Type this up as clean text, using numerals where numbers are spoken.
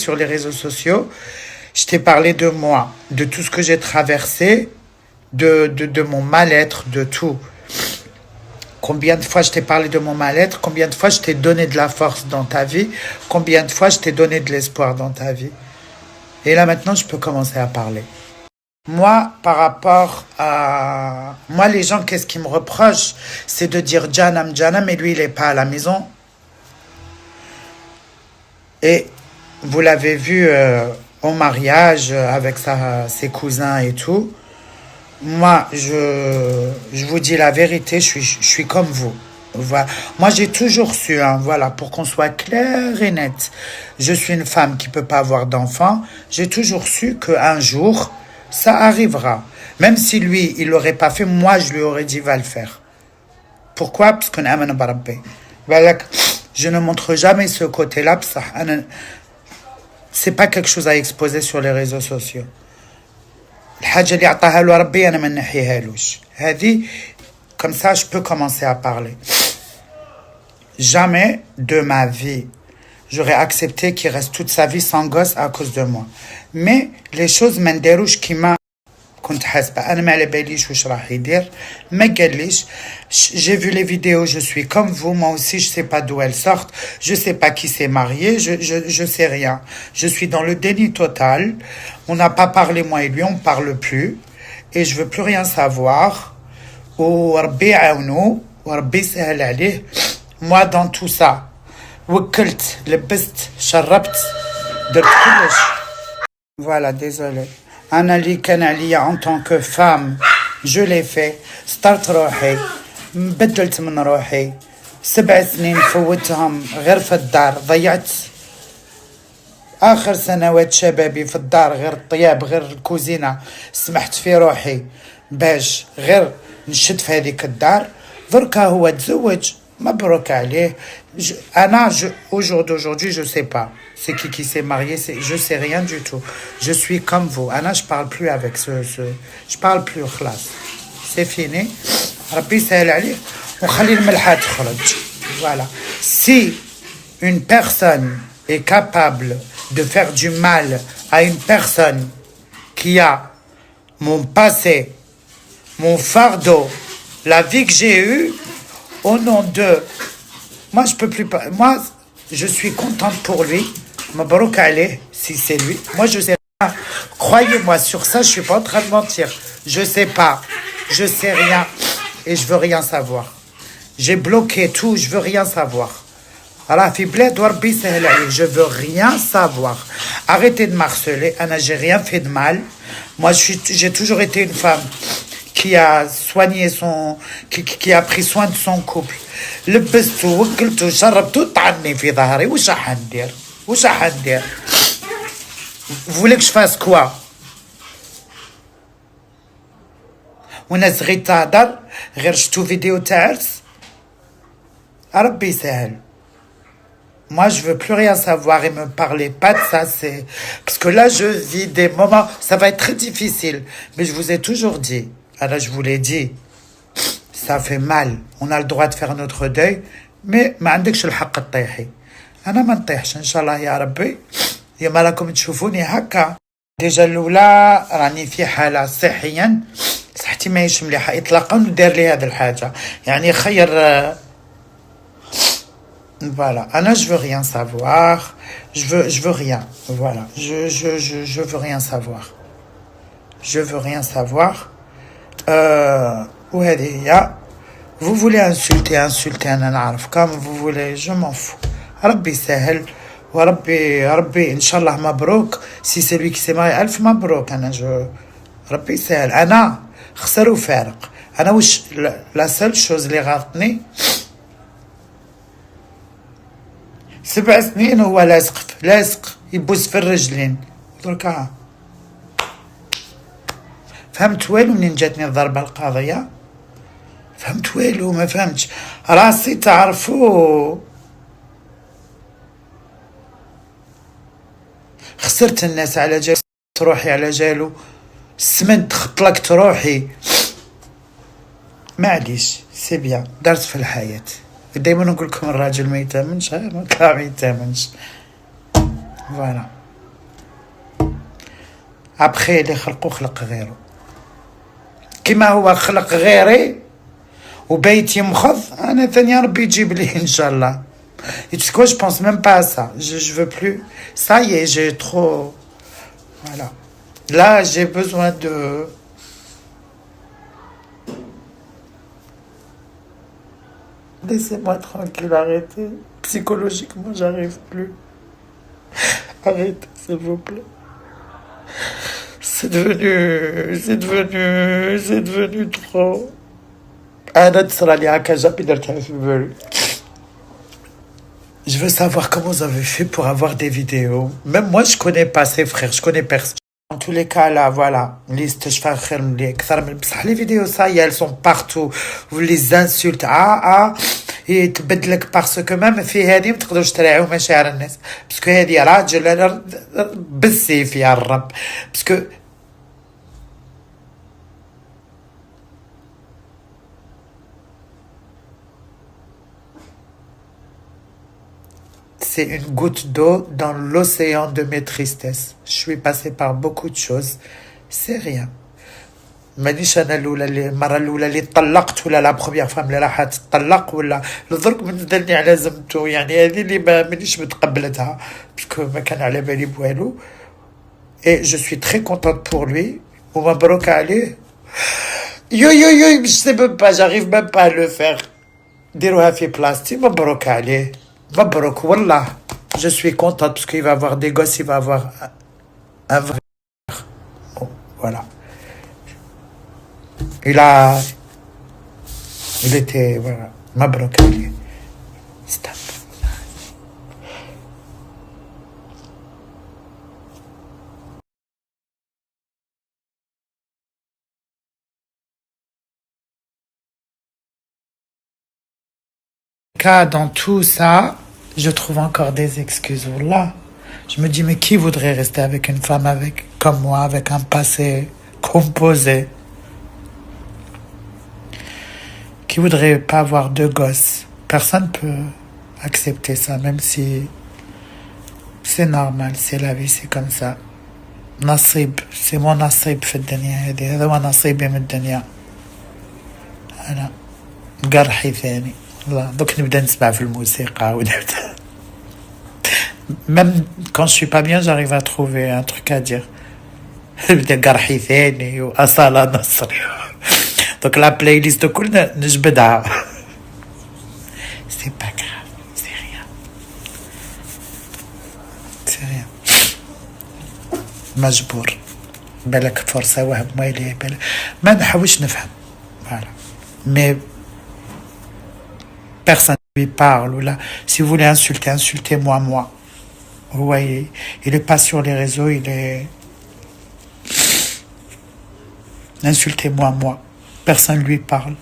sur les réseaux sociaux, je t'ai parlé de moi, de tout ce que j'ai traversé, de mon mal-être, de tout. Combien de fois je t'ai parlé de mon mal-être, combien de fois je t'ai donné de la force dans ta vie, combien de fois je t'ai donné de l'espoir dans ta vie. Et là maintenant, je peux commencer à parler. Moi, par rapport à... Moi, les gens, qu'est-ce qu'ils me reprochent? C'est de dire Janam, Janam, et lui, il n'est pas à la maison. Et vous l'avez vu au mariage avec ses cousins et tout. Moi, je vous dis la vérité, je suis comme vous. Voilà. Moi, j'ai toujours su, hein, voilà, pour qu'on soit clair et net. Je suis une femme qui peut pas avoir d'enfant. J'ai toujours su qu'un jour, ça arrivera. Même si lui, il l'aurait pas fait, moi, je lui aurais dit, va le faire. Pourquoi? Parce qu'on aime Barabbi. Je ne montre jamais ce côté-là. C'est pas quelque chose à exposer sur les réseaux sociaux. الحاجة اللي عطاها له ربي أنا ما نحيهالوش. هذه comme ça je peux commencer à parler. Jamais de ma vie j'aurais accepté qu'il reste toute sa vie sans gosse à cause de moi. Mais les choses ما نداروش كيما كنت حاسبة. أنا ما على باليش واش راح يدير. ما قاليش. J'ai vu les vidéos, je suis comme vous, moi aussi je sais pas d'où elles sortent, je sais pas qui s'est marié, je sais rien. Je suis dans le déni total. On n'a pas parlé moi et lui, on parle plus et je veux plus rien savoir. وربي يعاونو وربي يسهل عليه. Moi dans tout ça وكلت لبست شربت درت كلش. Voilà, désolé. أنا اللي كان عليا en tant que femme je l'ai fait. سترت روحي بدلت من روحي 7 سنين فوتهم غير في الدار. ضيعت آخر سنوات شبابي في الدار غير الطياب غير الكوزينة. سمحت في روحي باش غير نشد في هذيك الدار. دركا هو تزوج مبروك عليه. Au jour d'aujourd'hui je sais pas c'est qui s'est marié, je sais rien du tout. Je suis comme vous. Anna, je parle plus avec je parle plus خلاص. C'est fini. ربي يسهل عليه وخلي الملحة تخرج. Voilà. Si une personne est capable de faire du mal à une personne qui a mon passé, mon fardeau, la vie que j'ai eue, au nom de... Moi, je peux plus pas... Moi, je suis contente pour lui. Mabrouk alayh, si c'est lui. Moi, je sais pas. Croyez-moi, sur ça, je suis pas en train de mentir. Je sais pas. Je sais rien. Et je veux rien savoir. J'ai bloqué tout. Je veux rien savoir. Alors, je veux rien savoir. Arrêtez de m'harceler. Anna, j'ai rien fait de mal. Moi, j'ai toujours été une femme qui a soigné qui a pris soin de son couple. لبسته وكلته شربته طعني في ظهري. وش راح ندير؟ وش راح ندير؟ Vous voulez que je fasse quoi? وناس غير تهدر غير شتو فيديو تاع عرس. ربي يسهل. Moi, je veux plus rien savoir et me parlez pas de ça. C'est parce que là, je vis des moments. Ça va être très difficile. Mais je vous ai toujours dit. Alors, je vous l'ai dit. Ça fait mal. On a le droit de faire notre deuil. Mais ما عندكش الحق تطيحي. أنا ما نطيحش إن شاء الله يا ربي. يوم راكم تشوفوني هكا. ديجا الأولى راني في حالة صحيا. صحتي ماهيش مليحة إطلاقا ودار لي هذه الحاجة. يعني خير. Voilà. Anna, je veux rien savoir. Je veux rien. Voilà. Je veux rien savoir. Je veux rien savoir. Vous voulez insulter, comme vous voulez, je m'en fous. Rabbi sahel. Rabbi, Inch'Allah, mabrouk. Si c'est lui qui s'est marié, alf mabrouk. Rabbi sahel. Anna, khsar ou farq. Anna, la seule chose, les ratni, 7 سنين هو لاصق يبوس في الرجلين. دركا فهمت والو منين جاتني الضربة القاضية. فهمت والو ما فهمتش. راسي تعرفوا خسرت الناس على جالو. روحي على جالو. سمنت خطلقت روحي. معليش سي بيان. درت في الحياة. دايما نقول لكم الراجل ما يتامنش. ما يتامنش. فوالا. ابخي اللي خلقو خلق غيره كما هو خلق غيري وبيت يمخض انا ثاني ربي يجيب لي ان شاء الله. Et tu sais quoi, je pense même pas à ça. Je veux plus. Ça y est, j'ai trop. Voilà. Là, j'ai besoin de. Laissez-moi tranquille, arrêtez. Psychologiquement, j'arrive plus. Arrêtez, s'il vous plaît. C'est devenu trop. أنا تصرى لي هكا جابي درتها في بالي. Je veux savoir comment vous avez fait pour avoir des vidéos. Même moi, je connais pas ces frères, je connais personne. En tous les cas, là, voilà. Liste, je fais les vidéos, ça y est, elles sont partout. Vous les insultez. Et تبدلك parce que même في هذه ما تقدروش تراعيو مشاعر الناس. Parce que هذه راجل بالسيف يا الرب. Parce que c'est une goutte d'eau dans l'océan de mes tristesses. Je suis passé par beaucoup de choses. C'est rien. مانيش انا المره الاولى اللي طلقت ولا لا بروميير فام اللي راح تطلق ولا درك منزلني على زمتو. يعني هذه اللي مانيش متقبلتها باسكو ما كان على بالي بوالو. اي جو سوي تري كونتونت بور لوي ومبروك عليه. يو مش سي ميم با جاريف ميم با لو فير. ديروها في بلاصتي. مبروك عليه. مبروك والله. Je suis contente parce qu'il va avoir des gosses, il va avoir un vrai. Bon, voilà. Il était, voilà, مبروك عليه. Stop. Dans tout ça, je trouve encore des excuses. Voilà. Je me dis, mais qui voudrait rester avec une femme comme moi, avec un passé composé? Qui voudrait pas avoir deux gosses? Personne peut accepter ça, même si c'est normal, c'est la vie, c'est comme ça. نصيب, c'est mon نصيب في الدنيا هذه. هذا هو نصيبي من الدنيا. أنا قرحي ثاني. والله دوك نبدا نسمع في الموسيقى ونبدا. Même quand je suis pas bien, j'arrive à trouver un truc à dire. نبدا قرحي ثاني وأصالة نصري. Donc la playlist كلنا نجبدها. C'est pas grave, c'est rien. C'est rien. مجبور. بالك فرصة وهم ويلي بالك. ما نحاولش نفهم. Voilà. Mais personne ne lui parle. Ou là, si vous voulez insulter, insultez-moi, moi. Vous voyez, il est pas sur les réseaux, il est... Insultez-moi, moi. Personne ne lui parle.